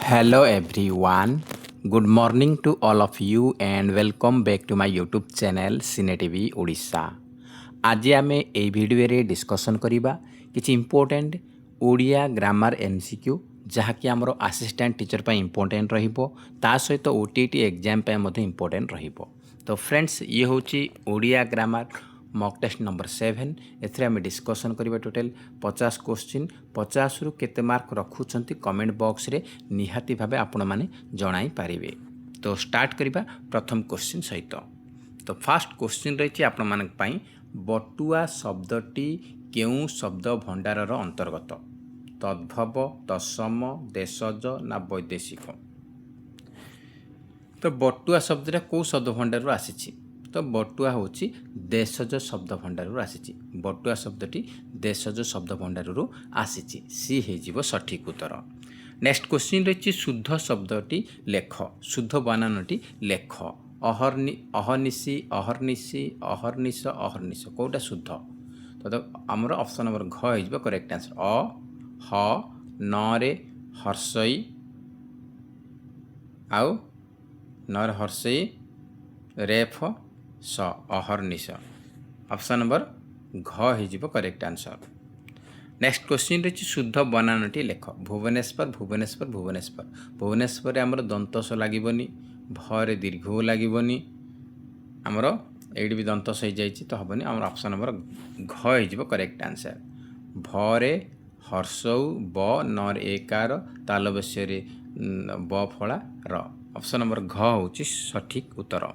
Hello everyone. Good morning to all of you and welcome back to my YouTube channel Cine TV Odisha. आज आमे ए video discussion करिबा किछि important Odia grammar MCQ जहाँकि आमर assistant teacher पर important रहिबो ता सहित ओटीटी एग्जाम पे मधे इंपोर्टेंट रहिबो। तो फ्रेंड्स ये होची Odia grammar mock test number 7 एथरे आम डिस्कसन करिबा टोटल 50 क्वेश्चन 50 रु केते मार्क रखुछंती कमेंट बॉक्स रे निहाती भाबे आपण माने जणाई पारिबे। तो स्टार्ट करिबा प्रथम क्वेश्चन सहित। तो फर्स्ट क्वेश्चन रही आपण मानक पई बटुआ शब्दटी केउ शब्द भंडारर अंतर्गत तद्भव तत्सम देशज ना वैदेशिक। तो बटुआ शब्दटा कौ शब्द भंडार आसी तो बटुआ होची देशज शब्द भंडार आसी बटुआ शब्दटी देशज शब्द भंडार आसी सी हो सठिक उत्तर। नेक्स्ट क्वेश्चन रही शुद्ध शब्दटी लेख शुद्ध बनानटी लेख अहर्निशी अहर्निशी अहर्निश अहर्निश कौटा शुद्ध। तो आमर ऑप्शन नंबर घ हो करेक्ट आंसर अ ह न रे हर्षई आउ न रे हर्षई रेफ स अहर्निश ऑप्शन नंबर घ हो करेक्ट आंसर। नेक्स्ट क्वेश्चन रही शुद्ध बनानटी लेख भुवनेश्वर भुवनेश्वर भुवनेश्वर भुवनेश्वर आमर दंतस लगभनी भरे दीर्घ लगभनी आमर ये भी दंतस हो जाए तो हेनी आम ऑप्शन नंबर घ हो करेक्ट आंसर भरे हर्षौ ब नर एकार तालबस्य ब फला र ऑप्शन नंबर घ हूँ सठिक उत्तर।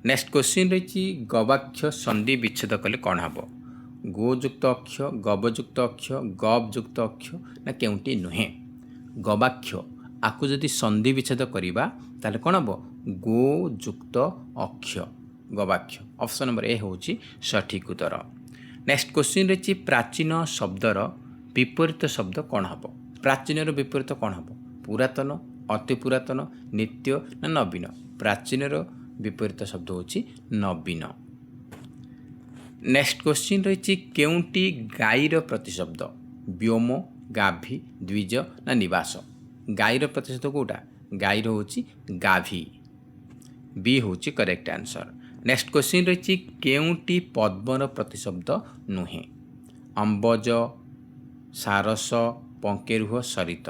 नेक्स्ट क्वेश्चन रही गवाक्ष संधि विच्छेद कले कौन हम गोयुक्त अक्ष गवयुक्त अक्ष गवयुक्त अक्ष ना केउटी नुहे गवाक्ष आपको जदि संधि विच्छेद करवा ताले कौन हम गोयुक्त अक्ष गवाक्ष ऑप्शन नंबर ए हूँ सठिक उत्तर। नेक्स्ट क्वेश्चन रही प्राचीन शब्दर विपरीत शब्द कौन हम प्राचीन विपरीत कौन हम पुरातन अति पुरातन नित्य ना नवीन प्राचीन विपरीत शब्द होची नवीन। नेक्स्ट क्वेश्चन रही केउटी गाईर प्रतिशब्द व्योम गाभी द्विज ना निवास गाईर प्रतिशब्द कौटा गाईर होची गाभी बी होची करेक्ट आंसर। नेक्स्ट क्वेश्चन रही केउटी पद्मर प्रतिशब्द नुहे अंबज सारस पंकेरुह सरित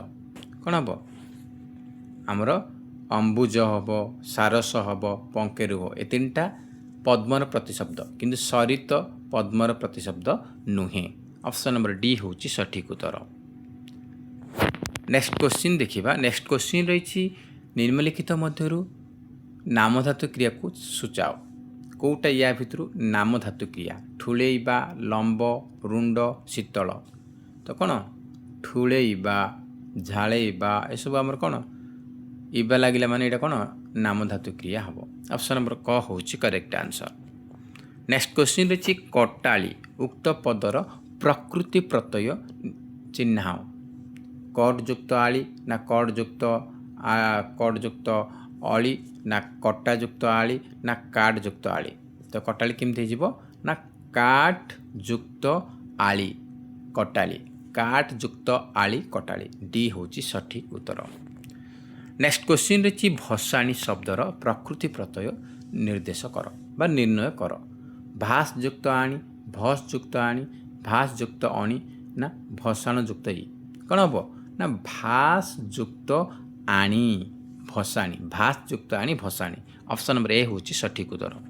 कौन हम आमर अंबुज हम सारस हम पंकेरुह ए तीन टा पद्मर प्रतिशब्द किंतु सरित पद्मर प्रतिशब्द नुहे ऑप्शन नंबर डी हूँ सठिक उत्तर। नेक्स्ट क्वेश्चन देखिबा नेक्स्ट क्वेश्चन रही निम्नलिखित मध्यरु नाम धातु क्रिया को सूचाओ कौटा या भितर नाम धातु क्रिया ठुलेइबा लंब रुंड शीतल तो कौन ठुलेइबा झाड़ेइबा एसबू आमर कौन इबा लगिला माने एटा कौन नाम धातु क्रिया हम ऑप्शन नंबर क हूँ करेक्ट आंसर। नेक्स्ट क्वेश्चन रही कटाली उक्त पदर प्रकृति प्रत्यय चिन्ह कटयुक्त आली ना कटयुक्त अली ना कटायुक्त आली ना काटयुक्त आली तो कटाली केमती हो ना काटयुक्त आली कटाली काटयुक्त आली कटाली डी हूँ सठिक उत्तर। नेक्स्ट क्वेश्चन रही भसाणी शब्दर प्रकृति प्रत्यय निर्देश कर बा निर्णय कर भाषयुक्त आणी भसयुक्त आणी भाषयुक्त अणी ना भसाणयुक्त ई कौन हम ना भाषयुक्त आणी भसाणी भाषयुक्त आणी भसाणी ऑप्शन नंबर ए हूँ सठिक उत्तर।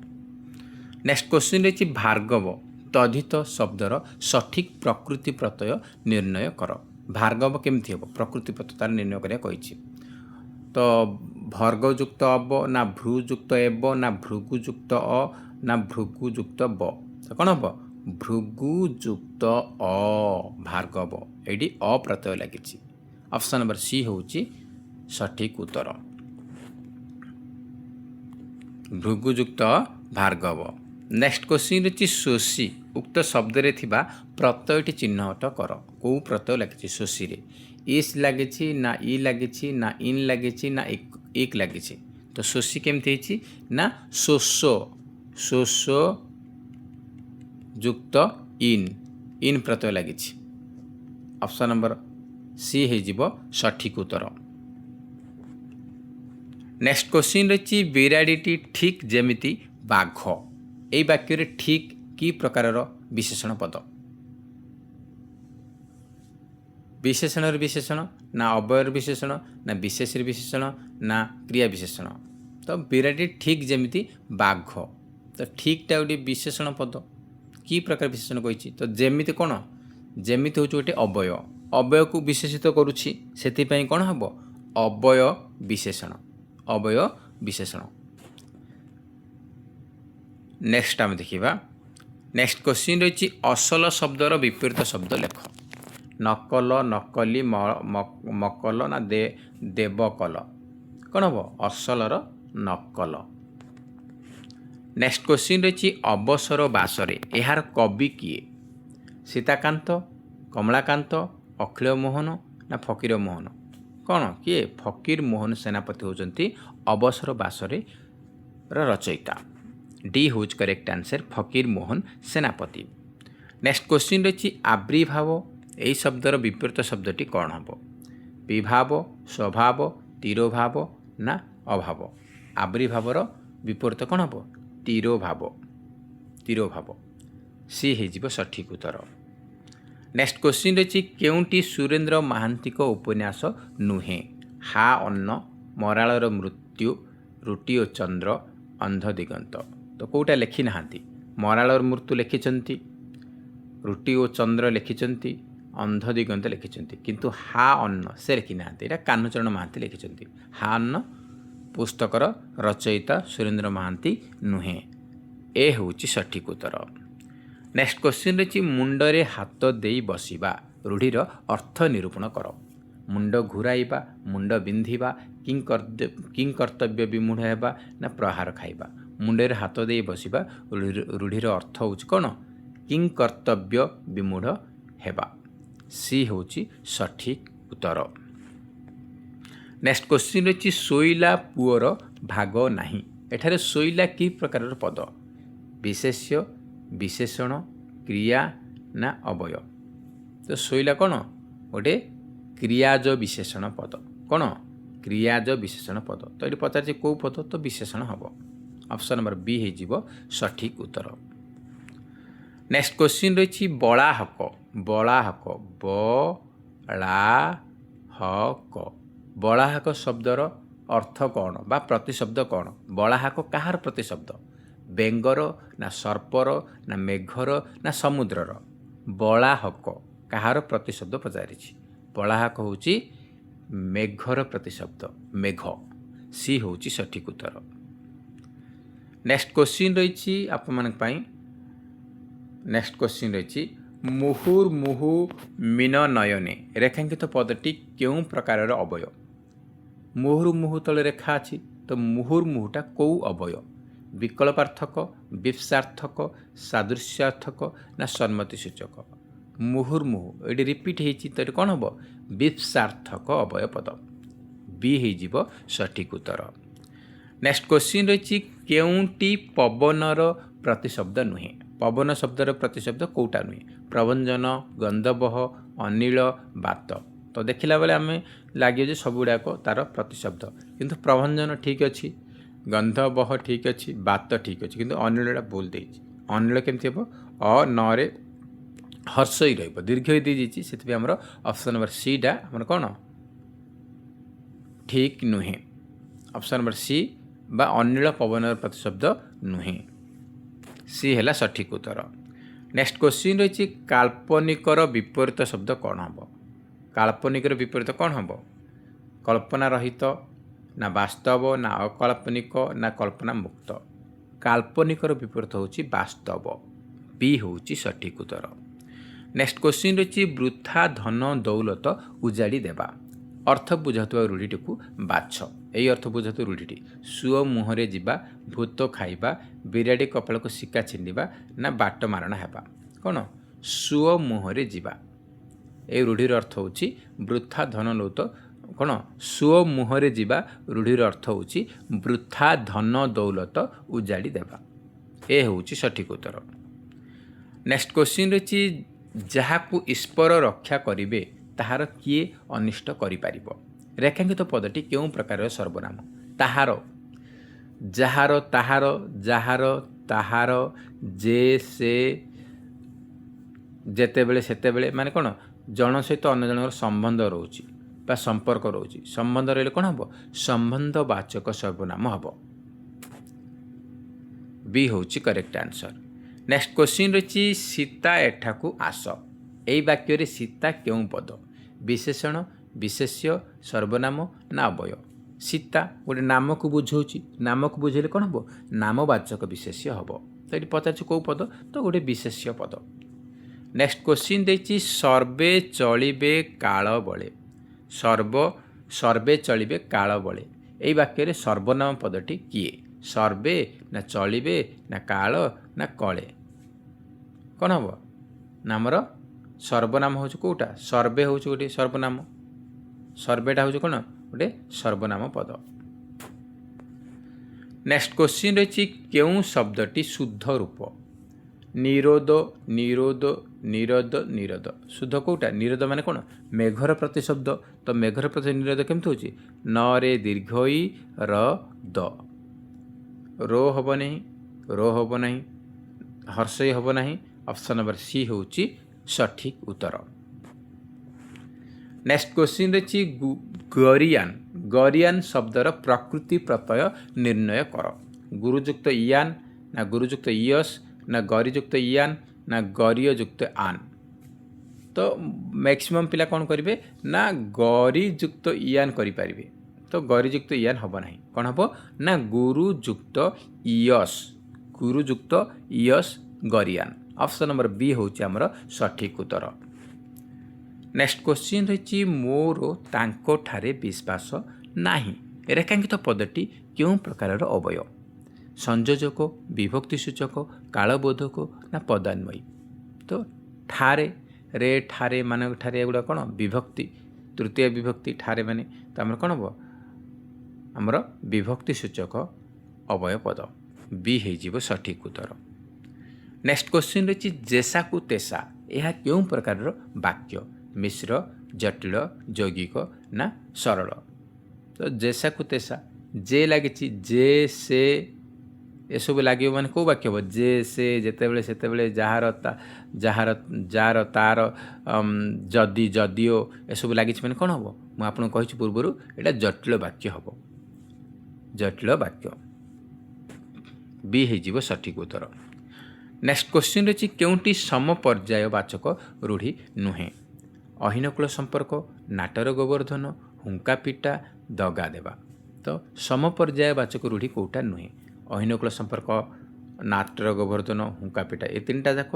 नेक्स्ट क्वेश्चन रही भार्गव तद्धित शब्दर सठिक प्रकृति प्रत्यय निर्णय कर भार्गव केमती हम प्रकृति प्रत्यय तार निर्णय करें तो भर्गयुक्त अब ना भ्रुयुक्त एब ना भृगुयुक्त अ ना भृगुयुक्त ब तो कौन हम भृगुयुक्त अ भार्गव ये अ प्रत्यय लगी ऑप्शन नंबर सी हूँ सठिक उत्तर भृगुयुक्त भार्गव। नेक्स्ट क्वेश्चन रही शोषी उक्त शब्द रे थिबा प्रत्ययटी चिन्हट कर कौ प्रत्यय लगी शोषी रे इस लगी ना ई लगी ना इन लगी ना एक लगी तो शोषी केमती ना शोषो शोषो युक्त इन प्रत्यय लगी ऑप्शन नंबर सी हो सठिक उत्तर। नेक्स्ट क्वेश्चन रही बिराड़ीटी ठीक जेमिति बाघ यही वाक्य ठीक कि प्रकार विशेषण पद विशेषण विशेषण ना अवयर विशेषण ना विशेष विशेषण ना क्रिया विशेषण तो बिराटी ठीक जेमिति बाघ तो ठीकटा गोटे विशेषण पद कि प्रकार विशेषण कही तो जेमिति कौन जेमिति हूँ गोटे अवय अवय को विशेषित करुच्ची से कौन हम अवय विशेषण अवय विशेषण। नेक्स्ट आम देखा नेक्स्ट क्वेश्चन रही असल शब्दर विपरीत शब्द लेख नकल नकली मकल ना देवकल कौन हम असलर नकल। नेक्स्ट क्वेश्चन रही अवसर बासरे यार कवि किए सीताकांत कमलाकांत अखिल मोहन ना फकीर मोहन कौन किए फकीर मोहन सेनापति होती अवसर बासरे रचयिता डी होज करेक्ट आंसर फकीर मोहन सेनापति। नेक्स्ट क्वेश्चन रही आविर्भाव यही शब्दर विपरीत शब्दटी कौन हम विभाव स्वभाव तिरोभाव ना अभाव आविर्भावर विपरीत कौन हम तिरोभाव तिरोभाव सी हो सठिक उत्तर। नेक्स्ट क्वेश्चन रही केउंटी सुरेंद्र महांती उपन्यास नुहे हा अन्न मरालर मृत्यु रुटी और चंद्र अंध दिगंत तो कौटा लिखि ना मरालर मृत्यु लिखिं रुटी और चंद्र लिखिं अंध दिगंत लिखिं किंतु हा अन्न से लिखि ना कान्हचरण महांती लिखिं हा अन्न पुस्तकर रचयिता सुरेंद्र महांती नुहे ए हूँ सठिक उत्तर। नेक्स्ट क्वेश्चन रही मुंडरे हाथ दे बसवा रूढ़ीर अर्थ निरूपण कर मुंड घूराइबा मुंड बिंधिबा किं कर्तव्य विमूढ़ हेबा ना प्रहार खाइबा मुंडरे हाथ दे बसवा रूढ़ीर अर्थ हूँ कौन किं कर्तव्य विमूढ़ हेबा सी हूँ सठिक उत्तर। नेक्स्ट क्वेश्चन रही शोइला पुअर भाग नाही एठारे शोइला कि प्रकार पद विशेष्य विशेषण क्रिया ना अवय तो शोइला कौन गोटे क्रियाज विशेषण पद कौन क्रियाज विशेषण पद तो ये पचार कौ पद तो विशेषण हम ऑप्शन नंबर बी हो सठिक उत्तर। नेक्स्ट क्वेश्चन रही बलाहक बलाहक बलाहक बलाहक शब्दर अर्थ कौन बा प्रतिशब्द कौन बलाहक कहार प्रतिशब्द बेंगर ना सर्पर ना मेघर ना समुद्रर बलाहक कहार प्रतिशब्द पचारि बलाहक हूँ मेघर प्रतिशब्द मेघ सी हूँ सठिक उत्तर। नेक्स्ट क्वेश्चन रही आप नेक्स्ट क्वेश्चन रही मुहुर्मुहु मीन नयने रेखांकित पदटी क्यों प्रकार अवय मुहुर्मुहु तले रेखा अच्छी तो मुहुर्मुहुटा कौ अवय विकल्पार्थक विप्सार्थक सादृश्यार्थक ना सम्मति सूचक मुहुर्मुहु ये रिपीट होती तो कौन हम विप्सार्थक अवय पद बी हो सठिक उत्तर। नेक्स्ट क्वेश्चन रही केउंटी पवनर प्रतिशब्द नुहे पवन शब्दर प्रतिशब्द कौटा नुहे प्रभंजन गंधवह अनिल बात तो देखला बेले आम लगे सब गुड़ाक तार प्रतिशब्द किंतु प्रभंजन ठीक अच्छी गंधवह ठीक अच्छी बात ठीक अच्छी किंतु अनिलटा भूल देछि अनिल केमती हम अ न हर्ष ही दीर्घ ही दी से आमर ऑप्शन नंबर सी डा आम कौन ठीक नुहे ऑप्शन नंबर सी बा अनिल पवन प्रतिशब्द नुहे सी है सठिक उत्तर। नेक्स्ट क्वेश्चन रही काल्पनिकर विपरीत शब्द कौन हम काल्पनिकर विपरीत कौन हम कल्पना रहित ना वास्तव ना अकाल्पनिक ना कल्पना मुक्त काल्पनिकर विपरीत हूँ वास्तव बी हूँ सठिक उत्तर। नेक्स्ट क्वेश्चन रही वृथा धन दौलत उजाड़ी देवा अर्थ बुझाता रूढ़ी को बाछ यही अर्थ बुझाता रूढ़ी सुओ मुहरे जीवा भूत खाइबा बिराड़ी कपाल को शिका छिंडा ना बाट मारणा हेबा कौन सुओ मुहरे जीवा ये रूढ़ीर अर्थ हूँ वृथा धन दौलत कौन सुओ मुहरे जीवा रूढ़ीर अर्थ हूँ वृथा धन दौलत उजाड़ी देवा ए हूँ सठिक उत्तर। नेक्स्ट क्वेश्चन रही जहाकू ईश्वर रक्षा करिवे ताहार किए अनिष्ट करिपारिबो रेखांकित पदटी क्यों प्रकार सर्वनाम ତାହାର, ଯାହାର ତାହାର, ଯାହାର ତାହାର, ଯେ ସେ ଯେତେବେଳେ ସେତେବେଳେ, ମାନେ କ'ଣ ଜଣ ସହିତ ଅନ୍ୟ ଜଣଙ୍କର ସମ୍ବନ୍ଧ ରହୁଛି ବା ସମ୍ପର୍କ ରହୁଛି। ସମ୍ବନ୍ଧ ରହିଲେ କ'ଣ ହେବ? ସମ୍ବନ୍ଧବାଚକ ସର୍ବନାମ ହେବ। ବି ହେଉଛି କରେକ୍ଟ ଆନ୍ସର। ନେକ୍ସଟ କ୍ୱେଶ୍ଚିନ୍ ରହିଛି ସୀତା ଏଠାକୁ ଆସ। ଏହି ବାକ୍ୟରେ ସୀତା କେଉଁ ପଦ? ବିଶେଷଣ, ବିଶେଷ୍ୟ, ସର୍ବନାମ ନା ଅବୟ? ସୀତା ଗୋଟେ ନାମକୁ ବୁଝାଉଛି। ନାମକୁ ବୁଝେଇଲେ କ'ଣ ହେବ? ନାମବାଚକ ବିଶେଷ୍ୟ ହେବ। ତ ଏଠି ପଚାରୁଛି କେଉଁ ପଦ? ତ ଗୋଟେ ବିଶେଷ୍ୟ ପଦ। ନେକ୍ସଟ କ୍ୱେଶ୍ଚିନ୍ ଦେଇଛି ସର୍ବେ ଚଳିବେ କାଳ ବଳେ। ସର୍ବେ ଚଳିବେ କାଳ ବଳେ। ଏହି ବାକ୍ୟରେ ସର୍ବନାମ ପଦଟି କିଏ? ସର୍ବେ ନା ଚଳିବେ ନା କାଳ ନା କଳେ? କ'ଣ ହେବ? ନା ଆମର ସର୍ବନାମ ହେଉଛି କେଉଁଟା? ସର୍ବେ ହେଉଛି ଗୋଟେ ସର୍ବନାମ। ସର୍ବେଟା ହେଉଛି କ'ଣ? ଗୋଟେ ସର୍ବନାମ ପଦ। ନେକ୍ସଟ କ୍ୱେଶ୍ଚିନ୍ ରହିଛି କେଉଁ ଶବ୍ଦଟି ଶୁଦ୍ଧ ରୂପ? ନିରୋଧ, ନିରୋଧ, ନିରୋଧ, ନିରୋଧ। ଶୁଦ୍ଧ କେଉଁଟା? ନିରୋଧ ମାନେ କ'ଣ? ମେଘର ପ୍ରତିଶବ୍ଦ। ତ ମେଘର ପ୍ରତି ନିରୋଧ କେମିତି ହେଉଛି? ନ ରେ ଦୀର୍ଘ ଇ ର ଦ। ରୋ ହେବ ନାହିଁ, ରୋ ହେବ ନାହିଁ, ହର୍ଷଇ ହେବ ନାହିଁ। ଅପସନ୍ ନମ୍ବର ସି ହେଉଛି ସଠିକ୍ ଉତ୍ତର। ନେକ୍ସଟ କ୍ୱେଶ୍ଚିନ୍ ରହିଛି ଗରିୟାନ୍। ଗରିୟାନ୍ ଶବ୍ଦର ପ୍ରକୃତି ପ୍ରତ୍ୟୟ ନିର୍ଣ୍ଣୟ କର। ଗୁରୁଯୁକ୍ତ ଇୟାନ୍ ନା ଗୁରୁଯୁକ୍ତ ଇୟସ୍ ନା ଗରିଯୁକ୍ତ ଇୟାନ୍ ନା ଗରିୟଯୁକ୍ତ ଆନ୍? ତ ମ୍ୟାକ୍ସିମମ୍ ପିଲା କ'ଣ କରିବେ? ନା ଗରିଯୁକ୍ତ ଇୟାନ୍ କରିପାରିବେ। ତ ଗରିଯୁକ୍ତ ଇୟାନ୍ ହେବ ନାହିଁ। କ'ଣ ହେବ? ନା ଗୁରୁଯୁକ୍ତ ଇୟସ୍। ଗୁରୁଯୁକ୍ତ ଇୟସ୍ ଗରିୟାନ୍। ଅପସନ୍ ନମ୍ବର ବି ହେଉଛି ଆମର ସଠିକ୍ ଉତ୍ତର। ନେକ୍ସଟ କ୍ୱେଶ୍ଚିନ୍ ରହିଛି ମୋର ତାଙ୍କଠାରେ ବିଶ୍ୱାସ ନାହିଁ। ରେଖାଙ୍କିତ ପଦଟି କେଉଁ ପ୍ରକାରର ଅବୟ? ସଂଯୋଜକ, ବିଭକ୍ତି ସୂଚକ, କାଳବୋଧକ ନା ପଦାନ୍ୱୟୀ? ତ ଠାରେ, ରେ ଠାରେ ମାନଙ୍କ ଠାରେ ଏଗୁଡ଼ା କ'ଣ? ବିଭକ୍ତି, ତୃତୀୟ ବିଭକ୍ତି। ଠାରେ ମାନେ ତ ଆମର କ'ଣ ହେବ? ଆମର ବିଭକ୍ତି ସୂଚକ ଅବୟ ପଦ। ବି ହେଇଯିବ ସଠିକ୍ ଉତ୍ତର। ନେକ୍ସଟ କ୍ୱେଶ୍ଚିନ୍ ରହିଛି ଯେସାକୁ ତେସା। ଏହା କେଉଁ ପ୍ରକାରର ବାକ୍ୟ? ମିଶ୍ର, ଜଟିଳ, ଯୌଗିକ ନା ସରଳ? ତ ଯେସାକୁ ତେସା, ଯେ ଲାଗିଛି, ଯେ ସେ ଏସବୁ ଲାଗିବ ମାନେ କେଉଁ ବାକ୍ୟ ହେବ? ଯେ ସେ, ଯେତେବେଳେ ସେତେବେଳେ, ଯାହାର ଯାହାର ତାର, ଯଦି, ଯଦିଓ ଏସବୁ ଲାଗିଛି ମାନେ କ'ଣ ହେବ? ମୁଁ ଆପଣଙ୍କୁ କହିଛି ପୂର୍ବରୁ ଏଇଟା ଜଟିଳ ବାକ୍ୟ ହେବ। ଜଟିଳ ବାକ୍ୟ। ବି ହେଇଯିବ ସଠିକ୍ ଉତ୍ତର। ନେକ୍ସଟ କ୍ୱେଶ୍ଚିନ୍ ରହିଛି କେଉଁଟି ସମପର୍ଯ୍ୟାୟବାଚକ ରୂଢ଼ି ନୁହେଁ? ଅହିନକୂଳ ସମ୍ପର୍କ, ନାଟର ଗୋବର୍ଦ୍ଧନ, ହୁଙ୍କା ପିଟା, ଦଗା ଦେବା। ତ ସମପର୍ଯ୍ୟାୟବାଚକ ରୂଢ଼ି କେଉଁଟା ନୁହେଁ? ଅହିନକୂଳ ସମ୍ପର୍କ, ନାଟର ଗୋବର୍ଦ୍ଧନ, ହୁଙ୍କା ପିଟା, ଏ ତିନିଟା ଯାକ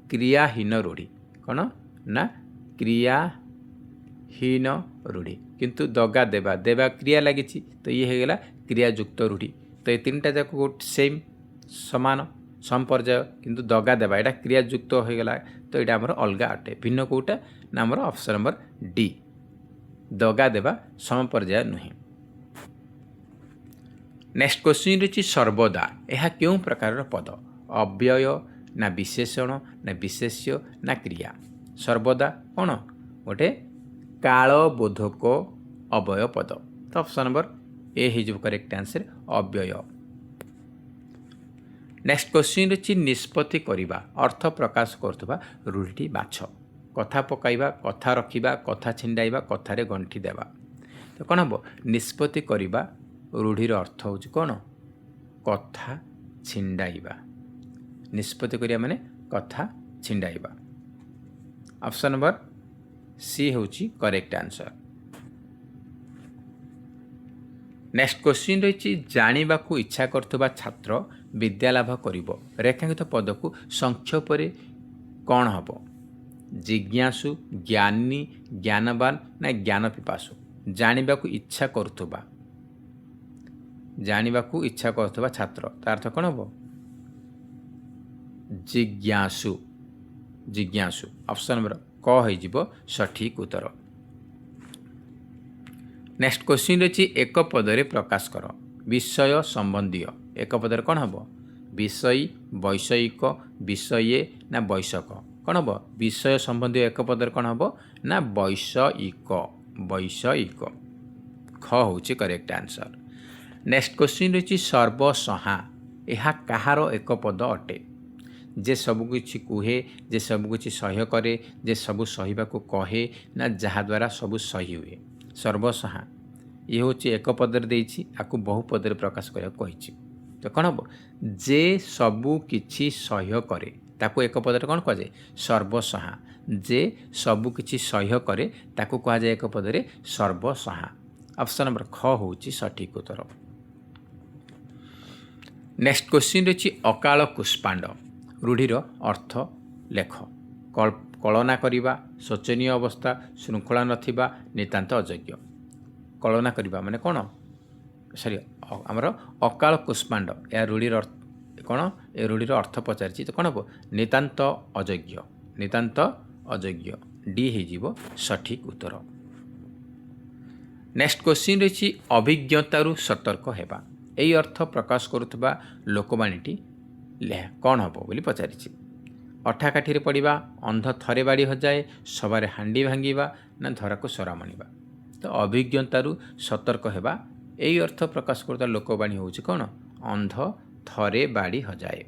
କ୍ରିୟାହୀନ ରୂଢ଼ି। କ'ଣ? ନା କ୍ରିୟାହୀନ ରୂଢ଼ି। କିନ୍ତୁ ଦଗା ଦେବା, ଦେବା କ୍ରିୟା ଲାଗିଛି, ତ ଇଏ ହେଇଗଲା କ୍ରିୟାଯୁକ୍ତ ରୂଢ଼ି। ତ ଏ ତିନିଟା ଯାକ ସେମ୍, ସମାନ, ସମପର୍ଯ୍ୟାୟ। କିନ୍ତୁ ଦଗା ଦେବା ଏଇଟା କ୍ରିୟାଯୁକ୍ତ ହୋଇଗଲା, ତ ଏଇଟା ଆମର ଅଲଗା ଅଟେ। ଭିନ୍ନ କେଉଁଟା? ନା ଆମର ଅପସନ୍ ନମ୍ବର ଡି। ଦଗା ଦେବା ସମପର୍ଯ୍ୟାୟ ନୁହେଁ। ନେକ୍ସଟ କ୍ୱେଶ୍ଚିନ୍ ରହିଛି ସର୍ବଦା। ଏହା କେଉଁ ପ୍ରକାରର ପଦ? ଅବ୍ୟୟ ନା ବିଶେଷଣ ନା ବିଶେଷ୍ୟ ନା କ୍ରିୟା? ସର୍ବଦା କ'ଣ? ଗୋଟେ କାଳବୋଧକ ଅବୟ ପଦ। ତ ଅପସନ୍ ନମ୍ବର ଏ ହେଇଯିବ କରେକ୍ଟ ଆନ୍ସର, ଅବ୍ୟୟ। ନେକ୍ସଟ କ୍ୱେଶ୍ଚିନ୍ ରହିଛି ନିଷ୍ପତ୍ତି କରିବା ଅର୍ଥ ପ୍ରକାଶ କରୁଥିବା ରୂଢ଼ିଟି ବାଛ। କଥା ପକାଇବା, କଥା ରଖିବା, କଥା ଛିଣ୍ଡାଇବା, କଥାରେ ଗଣ୍ଠି ଦେବା। ତ କ'ଣ ହେବ? ନିଷ୍ପତ୍ତି କରିବା ରୂଢ଼ିର ଅର୍ଥ ହେଉଛି କ'ଣ? କଥା ଛିଣ୍ଡାଇବା। ନିଷ୍ପତ୍ତି କରିବା ମାନେ କଥା ଛିଣ୍ଡାଇବା। ଅପସନ୍ ନମ୍ବର ସି ହେଉଛି କରେକ୍ଟ ଆନ୍ସର। ନେକ୍ସଟ କ୍ୱେଶ୍ଚିନ୍ ରହିଛି ଜାଣିବାକୁ ଇଚ୍ଛା କରୁଥିବା ଛାତ୍ର ବିଦ୍ୟାଲାଭ କରିବ। ରେଖାଙ୍କିତ ପଦକୁ ସଂକ୍ଷେପରେ କ'ଣ ହେବ? ଜିଜ୍ଞାସୁ, ଜ୍ଞାନୀ, ଜ୍ଞାନବାନ ନା ଜ୍ଞାନ ପିପାସୁ? ଜାଣିବାକୁ ଇଚ୍ଛା କରୁଥିବା, ଜାଣିବାକୁ ଇଚ୍ଛା କରୁଥିବା ଛାତ୍ର, ତା ଅର୍ଥ କ'ଣ ହେବ? ଜିଜ୍ଞାସୁ। ଜିଜ୍ଞାସୁ। ଅପସନ୍ ନମ୍ବର କ ହେଇଯିବ ସଠିକ୍ ଉତ୍ତର। ନେକ୍ସଟ କ୍ୱେଶ୍ଚିନ୍ ରହିଛି ଏକ ପଦରେ ପ୍ରକାଶ କର। ବିଷୟ ସମ୍ବନ୍ଧୀୟ। ଏକ ପଦରେ କ'ଣ ହେବ? ବିଷୟୀ, ବୈଷୟିକ, ବିଷୟେ ନା ବୈଷୟିକ? କ'ଣ ହେବ? ବିଷୟ ସମ୍ବନ୍ଧୀୟ ଏକ ପଦରେ କ'ଣ ହେବ? ନା ବୈଷୟିକ। ବୈଷୟିକ। ଖ ହେଉଛି କରେକ୍ଟ ଆନ୍ସର। नेक्स्ट क्वेश्चन रही सर्वसहा यह कହାର एक पद अटे जे सबकि कुहे जे सबकि सह्य करे जे सबू सहवाक कहे ना जहाद्वारा सबू सही हुए सर्वसहा ये हूँ एक पदर देछि आपको बहु पदर प्रकाश करने कही तो कौन हम जे सबू किछि सह्य करे ताको एक पदर कौन कहुए सर्वसहा जे सबू किछि सह्य करे ताको कहुए एक पदर सर्वसहा ऑप्शन नंबर ख हूँ सठिक उत्तर। नेक्स्ट क्वेश्चन रही अकाल कुष्पांड रूढ़ीर अर्थ लेख कलना करवा शोचनीय अवस्था श्रृंखला नथिबा नितांत अयोग्य कलना करवा माने कौन सॉरी आमर अकाल कुष्पांड या रूढ़ीर कौन ए रूढ़ीर अर्थ पचारि तो कौन हम नितांत अयोग्य डी हो सठिक उत्तर। नेक्स्ट क्वेश्चन रही अभिज्ञतारू सतर्क हेबा यही अर्थ प्रकाश करुवा लोकवाणीटी कौन हम बोली पचारि अठाकाठी पड़ा अंध थरे बाड़ी हजाए सबारे हांडी भांगा ना धरा को सरा मणिबा तो अभिज्ञतारू सतर्क हेबा यही अर्थ प्रकाश करुवा लोकवाणी हूँ कौन अंध थरे बाड़ी हजाए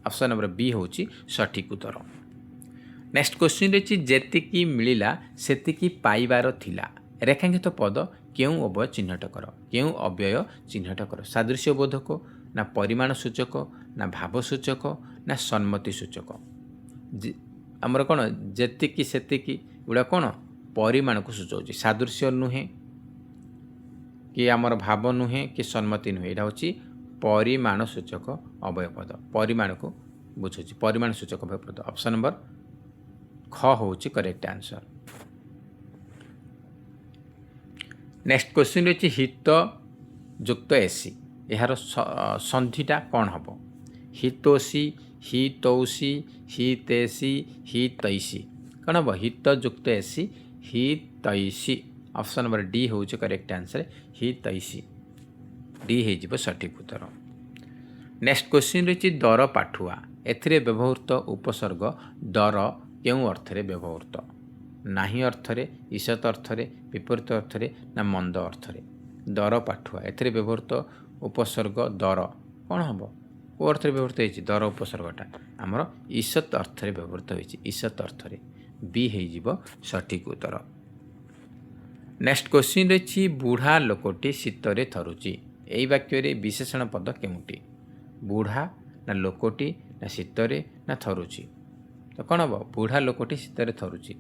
ऑप्शन नंबर बी हूँ सठिक उत्तर। नेक्स्ट क्वेश्चन रही जेतिकी मिलिला सेतिकी पाइबार थिला रेखांकित पद क्यों अव्यय चिह्नट कर क्यों अव्यय चिह्नट कर सादृश्य बोधक ना परिमाण सूचक ना भाव सूचक ना सम्मति सूचक आमर कौन जेतिकी सेतिकी गुड़ा कौन परिमाण को सूचाऊँ सादृश्य नुहे कि आमर भाव नुहे कि सम्मति नुहे यहाँ हूँ परिमाण सूचक अव्यय पद परिमाण को बुझे परिमाण सूचक अव्यय पद ऑप्शन नंबर ख हूँ करेक्ट आंसर। नेक्स्ट क्वेश्चन रही हित युक्त एसी यार संधिटा कौन हम हितोसी हितौसी हितेसी हितैसी कौन हम हित युक्त एसी हितैसी ऑप्शन नंबर डी हूँ करेक्ट आंसर हितैसी डी हो सठिक उत्तर। नेक्स्ट क्वेश्चन रही दर पाठुआ एथिरे व्यवहृत उपसर्ग दर क्यों अर्थरे व्यवहृत नाही अर्थरे ईसत अर्थरे विपरीत अर्थरे ना मंद अर्थरे दर पाठुआ एथिरे व्यवहृत उपसर्ग दर कौन हम को अर्थरे व्यवहृत होती दर उपसर्गटा आमर ईसत अर्थरे व्यवहृत होती ईसत अर्थरे बी हो सठिक उत्तर। नेक्स्ट क्वेश्चन रही बुढ़ा लोकटी शीतरे थरुची यही वाक्य विशेषण पद केउटी बुढ़ा ना लोकटी ना शीतरे ना थरुची तो कौन हम बुढ़ा लोकटी शीतरे थरुची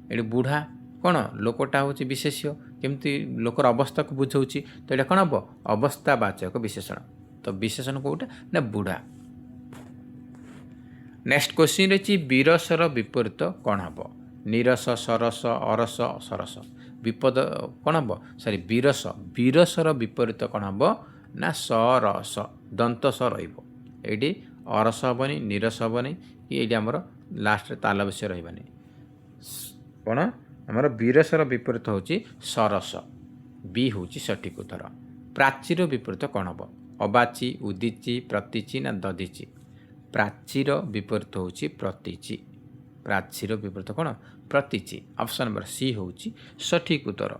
ये बुढ़ा कौन लोकटा हूँ विशेष्य केमती लोकर अवस्था को बुझाऊँ तो ये कौन हम अवस्थावाचक विशेषण तो विशेषण कौटा ना बुढ़ा। नेक्स्ट क्वेश्चन रही विरसर विपरीत कौन हम नीरस सरस अरस सरस विपद कौन हम सॉरी विरस विरसर विपरीत कौन हम ना सरस दंत स रही अरस हेनी नीरस हेनी कि ये आमर लास्ट ताल विषय रही कौन आमर विरसर विपरीत हूँ सरस बी हूँ सठिक उत्तर। प्राचीर विपरीत कौन हम अबाची उदीची प्रतीची ना दधीची प्राचीर विपरीत हूँ प्रतीची प्राचीर विपरीत कौन प्रतीची ऑप्शन नंबर सी हूँ सठिक उत्तर।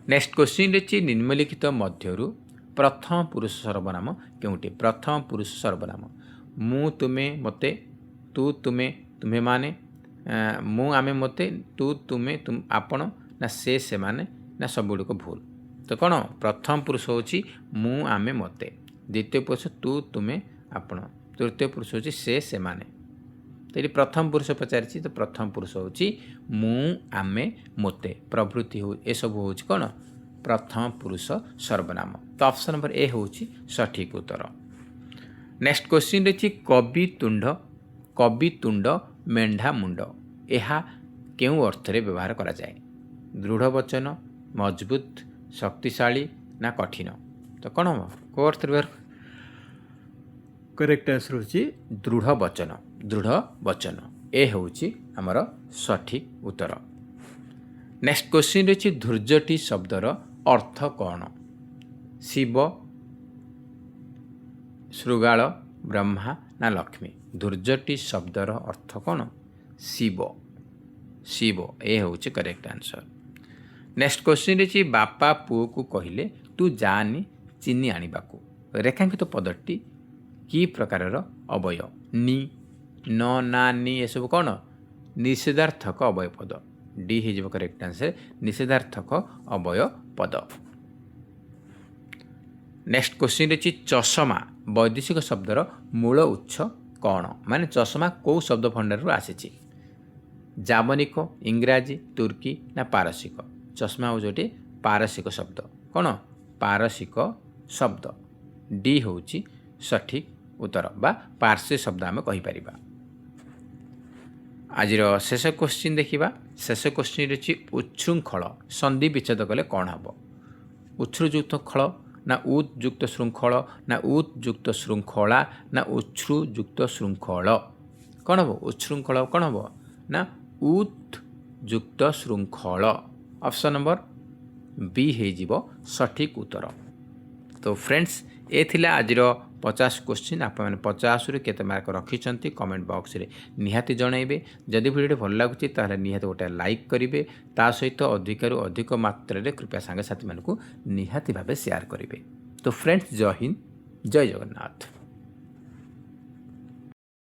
नेक्स्ट क्वेश्चन रही निम्नलिखित मध्यरु प्रथम पुरुष सर्वनाम केउटी प्रथम पुरुष सर्वनाम मु तुमे मते तू तुमे तुम्हें माने मु आमे मते तू तुमे तुम आपण ना से माने ना सबुड़ को भूल तो कौन प्रथम पुरुष हूँ मु आमे मते द्वितीय पुरुष तू तुमे आपण तृतीय पुरुष हूँ से माने तो ये प्रथम पुरुष पचारि तो प्रथम पुरुष हूँ मु आमे मोते प्रभृति हो ए सब हूँ कौन प्रथम पुरुष सर्वनाम तो ऑप्शन नंबर ए हूँ सठिक उत्तर। नेक्स्ट क्वेश्चन रही कवि तुंड मेढ़ा मुंड यह क्यों अर्थरे व्यवहार करा जाए दृढ़ वचन मजबूत शक्तिशाली ना कठिन तो कौन हम को अर्थ व्यवहार करेक्ट आंसर हूँ दृढ़ वचन ए हूँ आमर सठिक उत्तर। नेक्स्ट क्वेश्चन रही धैर्यटी शब्दर अर्थ कौन शिव श्रृगाल ब्रह्मा ना लक्ष्मी धैर्यटी शब्दर अर्थ कौन शिव ए हूँ करेक्ट आंसर। नेक्स्ट क्वेश्चन रही बापा पुओ को कहले ତୁ ଯାନି ଚିନି ଆଣିବାକୁ। ରେଖାଙ୍କିତ ପଦଟି କି ପ୍ରକାରର ଅବୟ? ନି, ନ, ନା, ନି ଏସବୁ କ'ଣ? ନିଷେଧାର୍ଥକ ଅବୟ ପଦ। ଡି ହେଇଯିବ କରେକ୍ଟ ଆନ୍ସର, ନିଷେଧାର୍ଥକ ଅବୟ ପଦ। ନେକ୍ସଟ କ୍ୱେଶ୍ଚିନ୍ ଅଛି ଚଷମା ବୈଦେଶିକ ଶବ୍ଦର ମୂଳ ଉତ୍ସ କ'ଣ? ମାନେ ଚଷମା କେଉଁ ଶବ୍ଦ ଭଣ୍ଡାରରୁ ଆସିଛି? ଜାବନିକ, ଇଂରାଜୀ, ତୁର୍କୀ ନା ପାରସିକ? ଚଷମା ହେଉଛି ଗୋଟିଏ ପାରସିକ ଶବ୍ଦ। କ'ଣ? ପାରସିକ ଶବ୍ଦ। ଡି ହେଉଛି ସଠିକ୍ ଉତ୍ତର ବା ପାର୍ସୀ ଶବ୍ଦ ଆମେ କହିପାରିବା। ଆଜିର ଶେଷ କ୍ୱେଶ୍ଚିନ୍ ଦେଖିବା। ଶେଷ କ୍ୱେଶ୍ଚିନ୍ ଅଛି ଉଚ୍ଛୃଙ୍ଖଳ ସନ୍ଧି ବିଚ୍ଛେଦ କଲେ କ'ଣ ହେବ? ଉଚ୍ଛ୍ରୁଯୁକ୍ତ ଖଳ ନା ଉତ୍ ଯୁକ୍ତ ଶୃଙ୍ଖଳ ନା ଉତ୍ ଯୁକ୍ତ ଶୃଙ୍ଖଳା ନା ଉଚ୍ଛ୍ରୁଯୁକ୍ତ ଶୃଙ୍ଖଳ? କ'ଣ ହେବ? ଉଚ୍ଛୃଙ୍ଖଳ କ'ଣ ହେବ? ନା ଉତ୍ ଯୁକ୍ତ ଶୃଙ୍ଖଳ। ଅପସନ୍ ନମ୍ବର ବି ହେଇଯିବ ସଠିକ୍ ଉତ୍ତର। ତ ଫ୍ରେଣ୍ଡସ୍ ଏ ଥିଲା ଆଜିର 50 କ୍ୱେଶ୍ଚିନ୍। ଆପଣମାନେ 50ରୁ କେତେ ମାର୍କ ରଖିଛନ୍ତି କମେଣ୍ଟ ବକ୍ସରେ ନିହାତି ଜଣାଇବେ। ଯଦି ଭିଡ଼ିଓଟି ଭଲ ଲାଗୁଛି ତାହେଲେ ନିହାତି ଗୋଟେ ଲାଇକ୍ କରିବେ। ତା ସହିତ ଅଧିକରୁ ଅଧିକ ମାତ୍ରାରେ କୃପୟା ସାଙ୍ଗସାଥିମାନଙ୍କୁ ନିହାତି ଭାବେ ସେୟାର କରିବେ। ତ ଫ୍ରେଣ୍ଡସ୍ ଜୟ ହିନ୍ଦ, ଜୟ ଜଗନ୍ନାଥ।